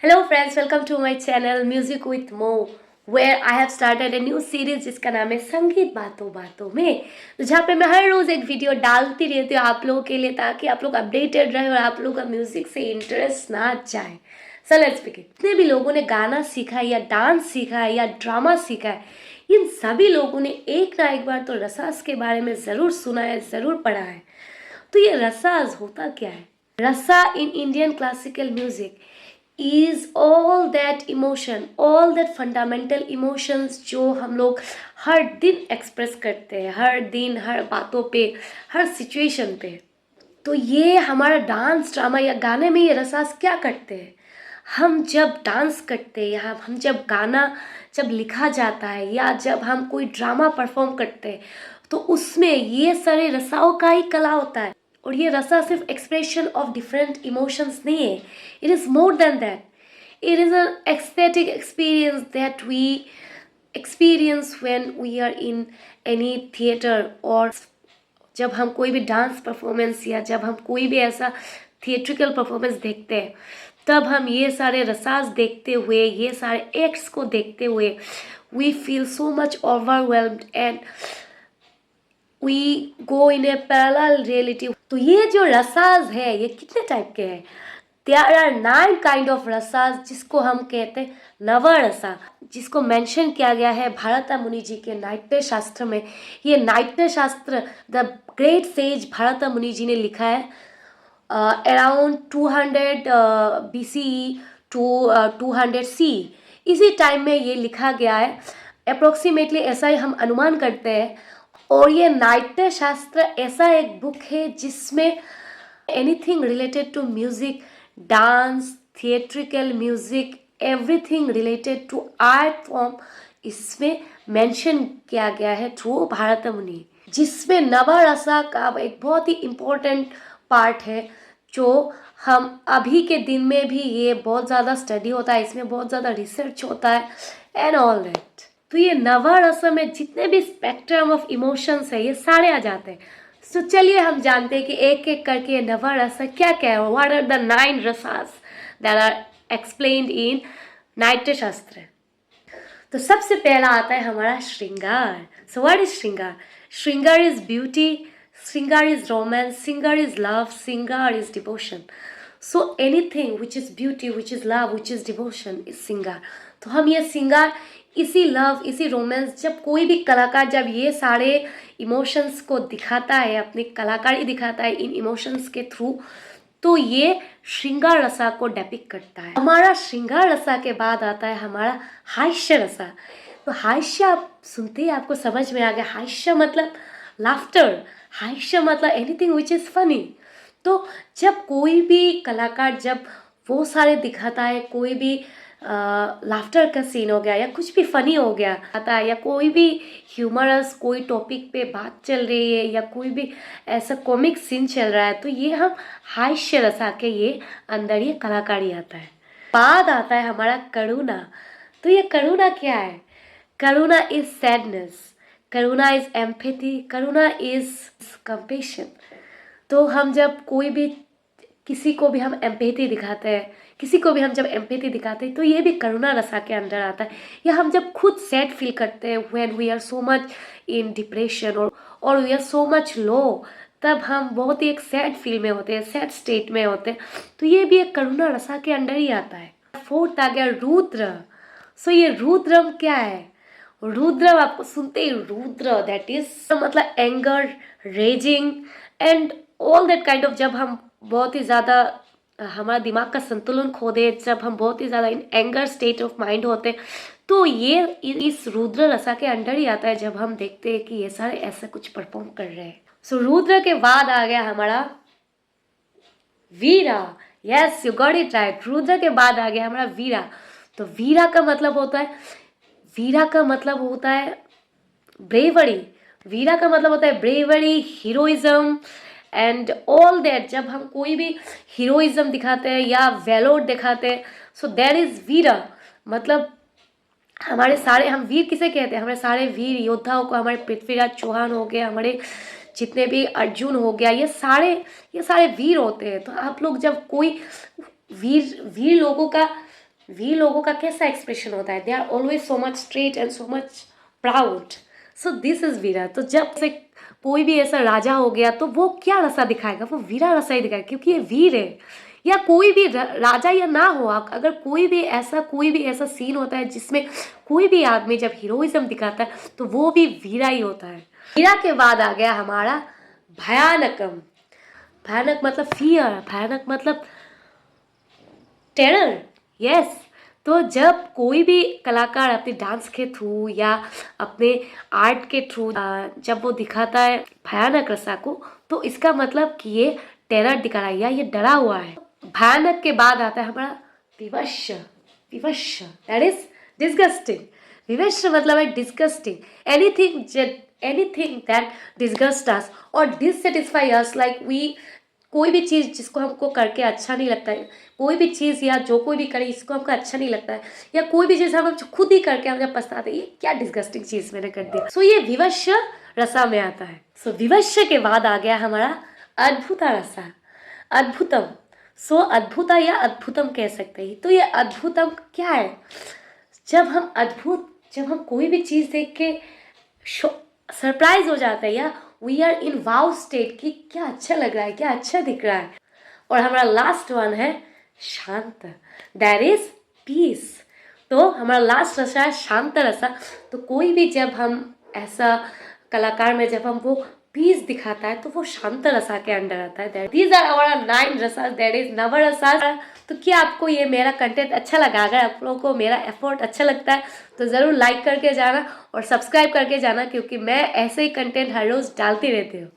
Hello friends, welcome to my channel Music with Mo, where I have started a new series जिसका नाम है संगीत बातों बातों में। तो जहाँ पे मैं हर रोज एक वीडियो डालती रहती हूँ आप लोगों के लिए, ताकि आप लोग अपडेटेड रहे और आप लोगों का म्यूजिक से इंटरेस्ट ना जाए। So let's begin. जितने भी लोगों ने गाना सीखा है या डांस सीखा है या ड्रामा सीखा है, इन सभी लोगों ने एक ना एक बार तो रसास के बारे में ज़रूर सुना है, ज़रूर पढ़ा है। तो ये रसास होता क्या है? रसा in Indian classical music is all that emotion, all that fundamental emotions जो हम लोग हर दिन एक्सप्रेस करते हैं, हर दिन, हर बातों पे, हर सिचुएशन पे। तो ये हमारा डांस ड्रामा या गाने में ये रसास क्या करते हैं? हम जब डांस करते हैं या हम जब गाना जब लिखा जाता है या जब हम कोई ड्रामा परफॉर्म करते हैं, तो उसमें ये सारे रसाओं का ही कला होता है। और ये रसा सिर्फ एक्सप्रेशन ऑफ डिफरेंट इमोशंस नहीं है, it is more than that. It is an aesthetic experience that we experience when we are in any theatre, और जब हम कोई भी डांस परफॉर्मेंस या जब हम कोई भी ऐसा थिएट्रिकल परफॉर्मेंस देखते हैं, तब हम ये सारे रसास देखते हुए, ये सारे एक्ट्स को देखते हुए, we feel so much overwhelmed and we go in a parallel reality. तो ये जो रसास है ये कितने टाइप के हैं? There are 9 kind of rasas, जिसको हम कहते हैं नवरसा, जिसको मेंशन किया गया है भारता मुनि जी के नाट्य शास्त्र में। ये नाट्य शास्त्र द ग्रेट सेज भारता मुनि जी ने लिखा है अराउंड 200 BCE टू 200 CE। इसी टाइम में ये लिखा गया है, अप्रोक्सीमेटली ऐसा ही हम अनुमान करते हैं। और ये नाट्य शास्त्र ऐसा एक बुक है जिसमें anything related to music, dance, theatrical music, everything related to art form इसमें मेंशन किया गया है थ्रू भारत मुनि, जिसमें नवरसा का एक बहुत ही इम्पोर्टेंट पार्ट है, जो हम अभी के दिन में भी ये बहुत ज़्यादा स्टडी होता है, इसमें बहुत ज़्यादा रिसर्च होता है एंड ऑल दैट। तो ये नवरसा में जितने भी स्पेक्ट्रम ऑफ इमोशंस है ये सारे आ जाते हैं। तो चलिए हम जानते हैं कि एक एक करके नवरसा क्या क्या है, what are the 9 rasas that are explained in Natya Shastra. तो सबसे पहला आता है हमारा श्रृंगार। सो व्हाट इज श्रृंगार? श्रृंगार इज ब्यूटी, श्रृंगार इज रोमांस, श्रृंगार इज लव, श्रृंगार is devotion. So anything which is beauty, which is love, which is devotion is श्रृंगार। तो हम ये श्रृंगार, इसी लव, इसी रोमांस, जब कोई भी कलाकार जब ये सारे इमोशंस को दिखाता है, अपनी कलाकारी दिखाता है इन इमोशंस के थ्रू, तो ये श्रृंगार रसा को डेपिक्ट करता है। हमारा श्रृंगार रसा के बाद आता है हमारा हास्य रसा। तो हास्य आप सुनते ही आपको समझ में आ गया, हास्य मतलब लाफ्टर, हास्य मतलब एनीथिंग विच इज़ फनी। तो जब कोई भी कलाकार जब वो सारे दिखाता है, कोई भी लाफ्टर का सीन हो गया या कुछ भी फनी हो गया आता है, या कोई भी ह्यूमरस कोई टॉपिक पे बात चल रही है, या कोई भी ऐसा कॉमिक सीन चल रहा है, तो ये हम हास्य रसा के ये अंदर ये कलाकारी आता है। बाद आता है हमारा करुणा। तो ये करुणा क्या है? Karuna is sadness, karuna is empathy, karuna is compassion. तो हम जब कोई भी किसी को भी हम एम्पैथी दिखाते हैं, किसी को भी हम जब एम्पैथी दिखाते हैं, तो ये भी करुणा रसा के अंदर आता है। या हम जब खुद सैड फील करते हैं, when we are so much in depression और we are so much low, तब हम बहुत ही एक सैड फील में होते हैं, सैड स्टेट में होते हैं, तो ये भी एक करुणा रसा के अंदर ही आता है। फोर्थ आ गया रुद्र। सो ये रुद्रम क्या है? रुद्र आपको सुनते ही रुद्र दैट इज मतलब anger, raising and all that kind of, जब हम बहुत ही ज़्यादा हमारा दिमाग का संतुलन खो दे, जब हम बहुत ही ज़्यादा in anger state of mind होते, तो ये इस रुद्र रसा के अंदर ही आता है, जब हम देखते हैं कि ये सारे ऐसा कुछ परफॉर्म कर रहे हैं। सो रुद्र के बाद आ गया हमारा वीरा। Yes, you got it right. रुद्र के बाद आ गया हमारा वीरा। तो वीरा का मतलब होता है, वीरा का मतलब होता है ब्रेवरी। वीरा का मतलब होता है bravery, heroism and all that. जब हम कोई भी हीरोइज्म दिखाते हैं या वैलोर दिखाते हैं, सो दैट इज वीरा। मतलब हमारे सारे, हम वीर किसे कहते हैं? हमारे सारे वीर योद्धाओं को, हमारे पृथ्वीराज चौहान हो गए, हमारे जितने भी अर्जुन हो गया, ये सारे वीर होते हैं। तो आप लोग जब कोई वीर लोगों का वी लोगों का कैसा एक्सप्रेशन होता है, they are always so much straight and so much proud, so this is veera. तो जब से कोई भी ऐसा राजा हो गया तो वो क्या रसा दिखाएगा, वो वीरा रसा ही दिखाएगा, क्योंकि ये वीर है। या कोई भी राजा या ना हो, अगर कोई भी ऐसा सीन होता है जिसमें कोई भी आदमी जब हीरोइज्म दिखाता है तो वो भी वीरा ही होता है। वीरा के बाद आ गया हमारा भयानकम। भयानक मतलब फियर, भयानक मतलब टेरर, यस। तो जब कोई भी कलाकार अपने डांस के थ्रू या अपने आर्ट के थ्रू जब वो दिखाता है भयानक रसा को, तो इसका मतलब कि ये टेरर दिखा रहा है या ये डरा हुआ है। भयानक के बाद आता है हमारा विवश। विवश दैट इज डिस्गस्टिंग। विवश मतलब है डिस्गस्टिंग, एनीथिंग दैट डिस्गस्ट अस और डिससेटिस्फाई अस, लाइक वी, कोई भी चीज़ जिसको हमको करके अच्छा नहीं लगता है, कोई भी चीज़ या जो कोई भी करे इसको हमको अच्छा नहीं लगता है, या कोई भी चीज़ हम खुद ही करके हम जब पछताते हैं ये क्या डिस्गस्टिंग चीज़ मैंने कर दिया, सो ये विवश रसा में आता है। सो विवश के बाद आ गया हमारा अद्भुता रसा, अद्भुतम। सो अद्भुता या अद्भुतम कह सकते हैं। तो ये अद्भुतम क्या है, जब हम कोई भी चीज़ देख के सरप्राइज हो जाते हैं या we are in wow state कि क्या अच्छा लग रहा है, क्या अच्छा दिख रहा है। और हमारा लास्ट वन है शांत, दैट इज पीस। तो हमारा लास्ट रसा है शांत रसा। तो कोई भी जब हम ऐसा कलाकार में जब हम वो पीस दिखाता है तो वो शांत रसा के अंडर आता है। These are our 9 rasas, that is nav rasas. तो क्या आपको ये मेरा कंटेंट अच्छा लगा? अगर आप लोगों को मेरा एफर्ट अच्छा लगता है तो ज़रूर लाइक करके जाना और सब्सक्राइब करके जाना, क्योंकि मैं ऐसे ही कंटेंट हर रोज़ डालती रहती हूँ।